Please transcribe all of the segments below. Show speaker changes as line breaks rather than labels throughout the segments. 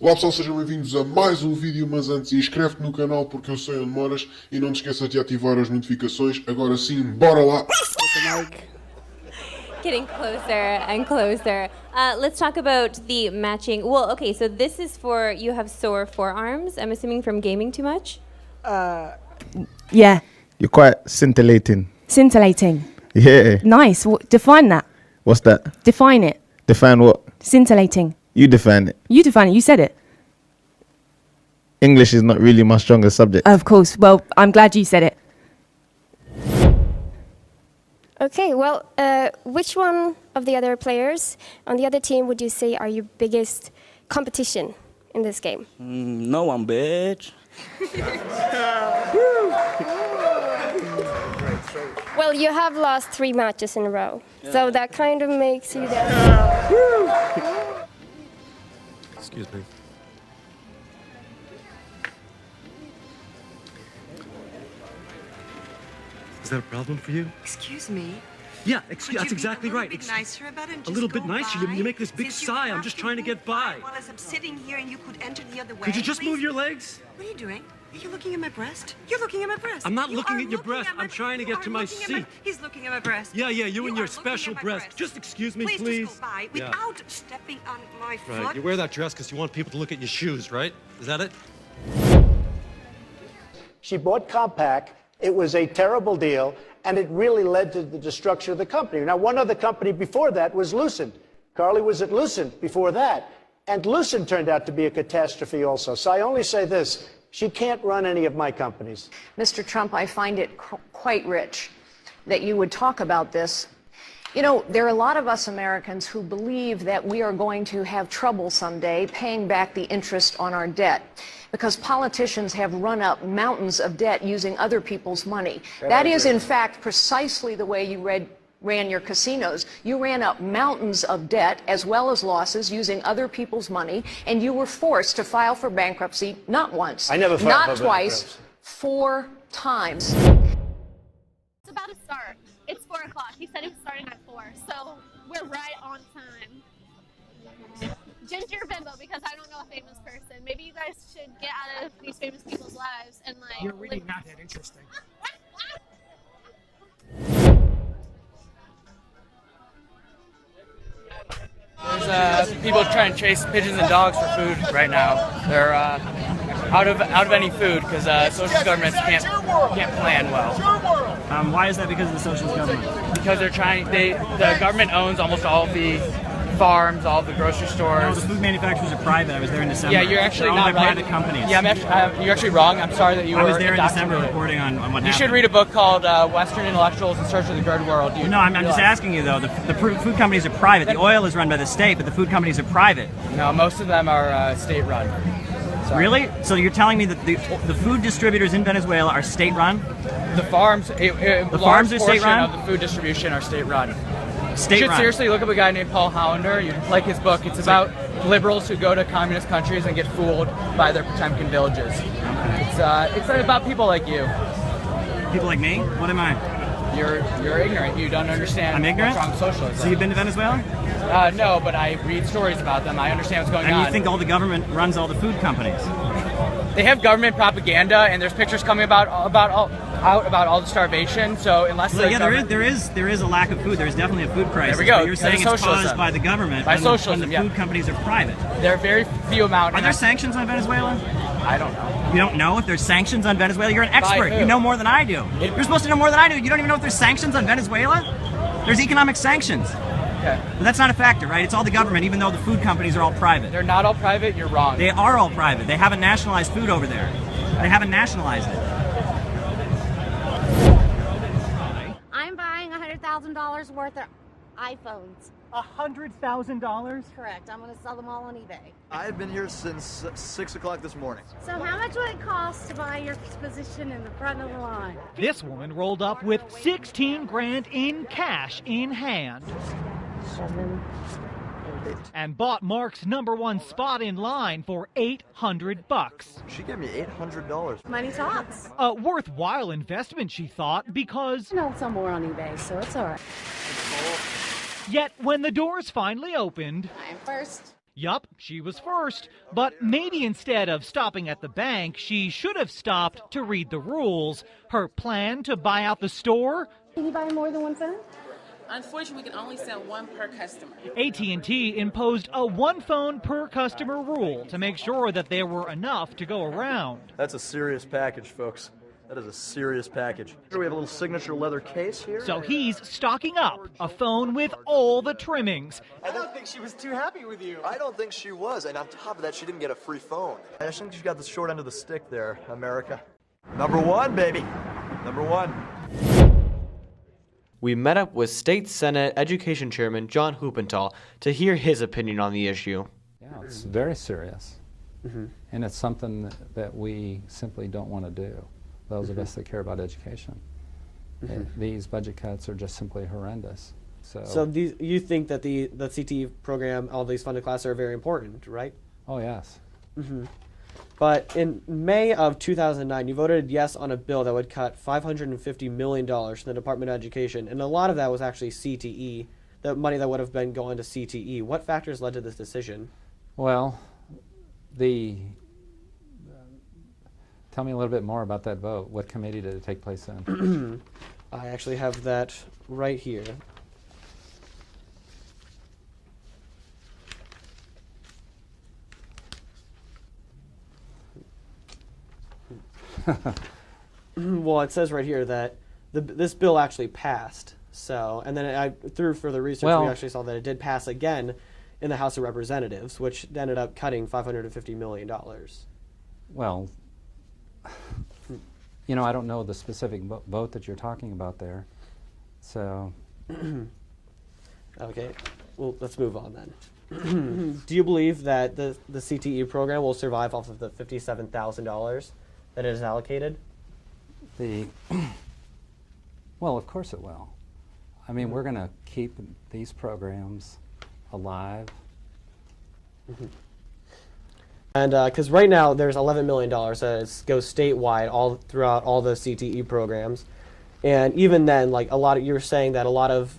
Olá pessoal, sejam bem-vindos a mais um vídeo, mas antes inscreve-te no canal porque eu sei onde moras e não te esqueças de ativar as notificações. Agora sim, bora lá!
Getting closer and closer. Let's talk about the matching. Well, okay, so this is for you have sore forearms. I'm assuming from gaming too much.
Yeah,
You're quite scintillating.
scintillating.
Yeah.
Nice. Define that.
What's that?
Define it.
Define what?
Scintillating.
You define it.
You define it. You said it.
English is not really my strongest subject.
Of course. Well, I'm glad you said it.
Okay, well, which one of the other players on the other team would you say are your biggest competition in this game?
No one, bitch.
Well, you have lost 3 matches in a row, so that kind of makes you the...
Excuse me. Is that a problem for you?
Excuse me.
Yeah,
Could you
that's
be
exactly
a little
right.
bit nicer about it and
A little
just
bit
go
nicer.
by?
You make this big
Since you
sigh. I'm
have
just
to
trying to
move
get by.
While as I'm sitting here and you could enter the other way.
Could you just
please?
move your legs?
What are you doing? Are you looking at my breast? You're looking at my breast.
I'm not
You
looking
are
at your
looking
breast.
at my-
I'm trying to
you
get
are
to my
looking at
seat.
He's looking at my breast.
Yeah, you
are
and your
looking
special
at my
breast. Just excuse me,
please.
please.
Just go by
Yeah.
without stepping on my
Right.
foot.
You wear that dress because you want people to look at your shoes, right? Is that it?
She bought Compaq. It was a terrible deal, and it really led to the destruction of the company. Now, one other company before that was Lucent. Carly was at Lucent before that, and Lucent turned out to be a catastrophe also. So I only say this, she can't run any of my companies.
Mr. Trump, I find it quite rich that you would talk about this. You know, there are a lot of us Americans who believe that we are going to have trouble someday paying back the interest on our debt because politicians have run up mountains of debt using other people's money. That is, in fact, precisely the way you ran your casinos. You ran up mountains of debt as well as losses using other people's money, and you were forced to file for bankruptcy not once,
I never filed
not
for
twice,
bankruptcy.
4 times.
It's about to start. It's 4 o'clock. He said he was starting at 4, so we're right on time. Ginger Bimbo, because I don't know a famous person. Maybe you guys should get out of these famous people's lives and like.
You're really not that interesting.
There's people trying to chase pigeons and dogs for food right now. They're out of any food because socialist governments can't plan well.
Why is that because of the socialist government?
Because the government owns almost all of the farms, all of the grocery
No,
stores.
the food manufacturers are private. I was there in December.
Yeah, you're actually
They're owned
not
by
right.
private companies.
Yeah, you're actually wrong. I'm sorry that you
I
were
was there in December
indoctrinated.
reporting on what happened.
You should read a book called Western Intellectuals in Search of the Good World.
No, I'm just asking you though. The food companies are private. The oil is run by the state, but the food companies are private.
No, most of them are state-run. Sorry.
Really? So you're telling me that the food distributors in Venezuela are state-run?
The farms,
The farms are state-run?
of the food distribution are state-run. You should
State-run.
seriously look up a guy named Paul Hollander. You like his book. It's about liberals who go to communist countries and get fooled by their Potemkin villages. It's about people like you.
People like me? What am I?
You're ignorant. You don't understand.
I'm ignorant?
What's wrong with socialism.
So you've been to Venezuela?
No, but I read stories about them. I understand what's going
And
on.
you think all the government runs all the food companies?
They have government propaganda, and there's pictures coming about all the starvation. So unless
Well, yeah, there is a lack of food. There's definitely a food crisis.
There we go.
But you're saying it's
Socialism.
caused by the government.
By
when
socialism,
when the
yeah.
food companies are private.
there are very few amount.
Are there sanctions on Venezuela?
I don't know.
You don't know if there's sanctions on Venezuela? You're an expert.
who?
You know more than I do. You're supposed to know more than I do. You don't even know if there's sanctions on Venezuela? There's economic sanctions.
Okay.
But that's not a factor, right? It's all the government, even though the food companies are all private.
They're not all private. You're wrong.
They are all private. They haven't nationalized food over there. They haven't nationalized it.
I'm buying $100,000 worth of iPhones.
$100,000?
Correct. I'm going to sell them all on eBay.
I've been here since 6 o'clock this morning.
So how much would it cost to buy your position in the front of the line?
This woman rolled up with 16 grand in cash in hand.
7, 8.
And bought Mark's #1 spot in line for $800.
She gave me $800.
Money talks.
A worthwhile investment, she thought, because
I know some more on eBay, so it's all right.
yet when the doors finally opened,
I'm first.
Yup, she was first, but maybe instead of stopping at the bank, she should have stopped to read the rules. Her plan to buy out the store?
Can you buy more than one phone?
Unfortunately, we can only sell one per customer.
AT&T imposed a one phone per customer rule to make sure that there were enough to go around.
That's a serious package, folks. That is a serious package. Here we have a little signature leather case here.
So he's stocking up, a phone with all the trimmings.
I don't think she was too happy with you. I don't think she was, and on top of that, she didn't get a free phone. I just think she got the short end of the stick there, America. Number one, baby. Number one.
We met up with State Senate Education Chairman John Huppenthal to hear his opinion on the issue.
Yeah, it's very serious. And it's something that we simply don't want to do, those of us that care about education. These budget cuts are just simply horrendous.
So you think that the CTE program, all these funded classes are very important, right?
Oh, yes.
But in May of 2009, you voted yes on a bill that would cut $550 million from the Department of Education, and a lot of that was actually CTE, the money that would have been going to CTE. What factors led to this decision?
Well, tell me a little bit more about that vote. What committee did it take place in?
I actually have that right here. Well, it says right here that this bill actually passed. So, and then through further research, we actually saw that it did pass again in the House of Representatives, which ended up cutting $550 million.
Well, you know, I don't know the specific vote that you're talking about there. So.
Okay, well, let's move on then. Do you believe that the CTE program will survive off of the $57,000 that it is allocated?
Well, of course it will. I mean, we're going to keep these programs alive.
And because right now there's $11 million that goes statewide all throughout all the CTE programs, and even then, like you're saying that a lot of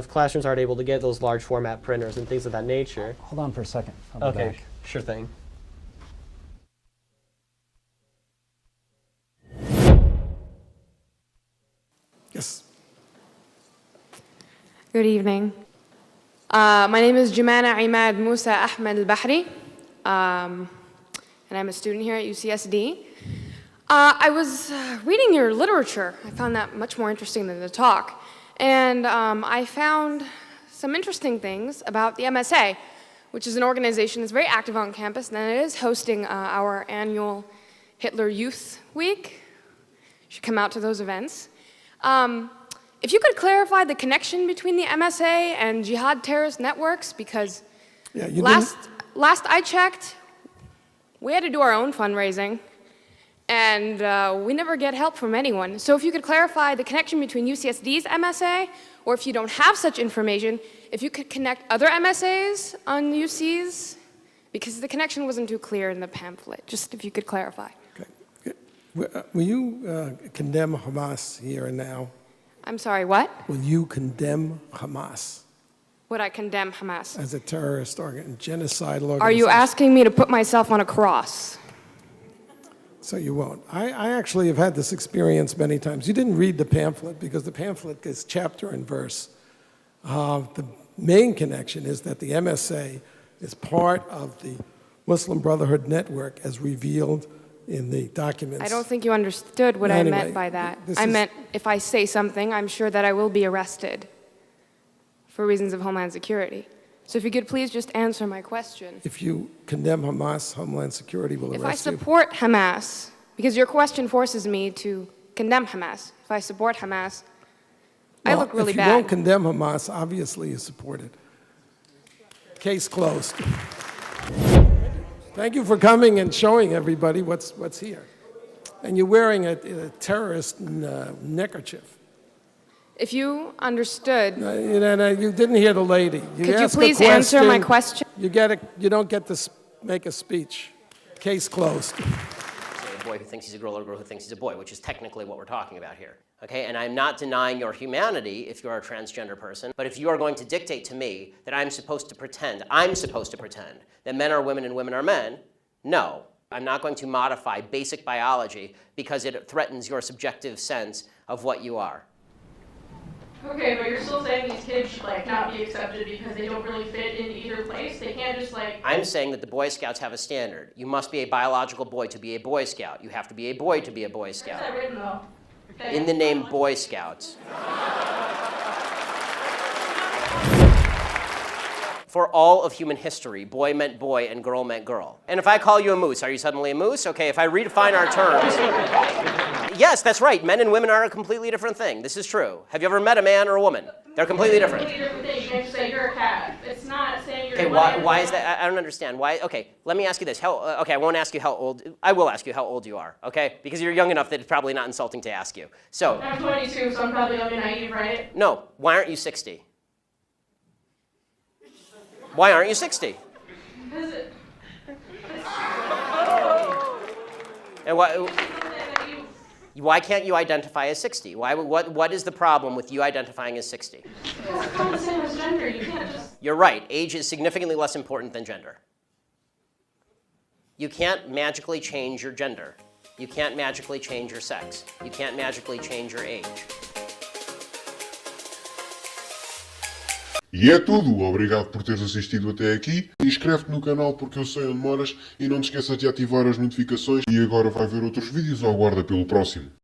classrooms aren't able to get those large format printers and things of that nature.
Hold on for a second.
Okay, sure thing.
Yes.
Good evening. My name is Jumana Imad Musa Ahmed Al-Bahri, and I'm a student here at UCSD. I was reading your literature. I found that much more interesting than the talk. And I found some interesting things about the MSA, which is an organization that's very active on campus, and it is hosting our annual Hitler Youth Week. You should come out to those events. If you could clarify the connection between the MSA and jihad terrorist networks, because last I checked, we had to do our own fundraising, and we never get help from anyone. So if you could clarify the connection between UCSD's MSA, or if you don't have such information, if you could connect other MSAs on UC's, because the connection wasn't too clear in the pamphlet. Just if you could clarify.
Okay. Will you condemn Hamas here and now?
I'm sorry, what?
Will you condemn Hamas?
Would I condemn Hamas?
As a terrorist genocidal organization?
Are you asking me to put myself on a cross?
So you won't. I actually have had this experience many times. You didn't read the pamphlet because the pamphlet is chapter and verse. The main connection is that the MSA is part of the Muslim Brotherhood Network as revealed in the documents.
I don't think you understood what I meant by that. I meant if I say something, I'm sure that I will be arrested for reasons of Homeland Security. So if you could please just answer my question.
If you condemn Hamas, Homeland Security will arrest you.
If I support Hamas, because your question forces me to condemn Hamas. If I support Hamas, I look really bad.
If you won't condemn Hamas, obviously you support it. Case closed. Thank you for coming and showing everybody what's here. And you're wearing a terrorist neckerchief.
If you understood...
you didn't hear the lady.
Could you please answer my question?
You don't get to make a speech. Case closed.
A boy who thinks he's a girl or a girl who thinks he's a boy, which is technically what we're talking about here.
Okay, and I'm not denying your humanity if you're a transgender person, but if you are going to dictate to me that I'm supposed to pretend that men are women and women are men, no. I'm not going to modify basic biology because it threatens your subjective sense of what you are.
Okay, but you're still saying these kids should like not be accepted because they don't really fit in either place? They can't just like...
I'm saying that the Boy Scouts have a standard. You must be a biological boy to be a Boy Scout. You have to be a boy to be a Boy Scout.
Where's that written though?
In the name Boy Scouts. For all of human history, boy meant boy and girl meant girl. And if I call you a moose, are you suddenly a moose? Okay, if I redefine our terms... Yes, that's right. Men and women are a completely different thing. This is true. Have you ever met a man or a woman? They're completely different.
It's a completely different thing. You can't just say you're a cat. It's not saying you're
Okay, why is that? I don't understand. Why? Okay, let me ask you this. Okay, I won't ask you how old. I will ask you how old you are. Okay, because you're young enough that it's probably not insulting to ask you. So.
I'm 22, so I'm probably young and naive, right?
No. Why aren't you 60? Why aren't you 60?
Because it...
And why can't you identify as 60? What is the problem with you identifying as 60?
Because it's not the same as gender. You can't just...
You're right. Age is significantly less important than gender. You can't magically change your gender. You can't magically change your sex. You can't magically change your age.
E é tudo. Obrigado por teres assistido até aqui. Inscreve-te no canal porque eu sei onde moras e não te esqueças de ativar as notificações. E agora vai ver outros vídeos ou aguarda pelo próximo.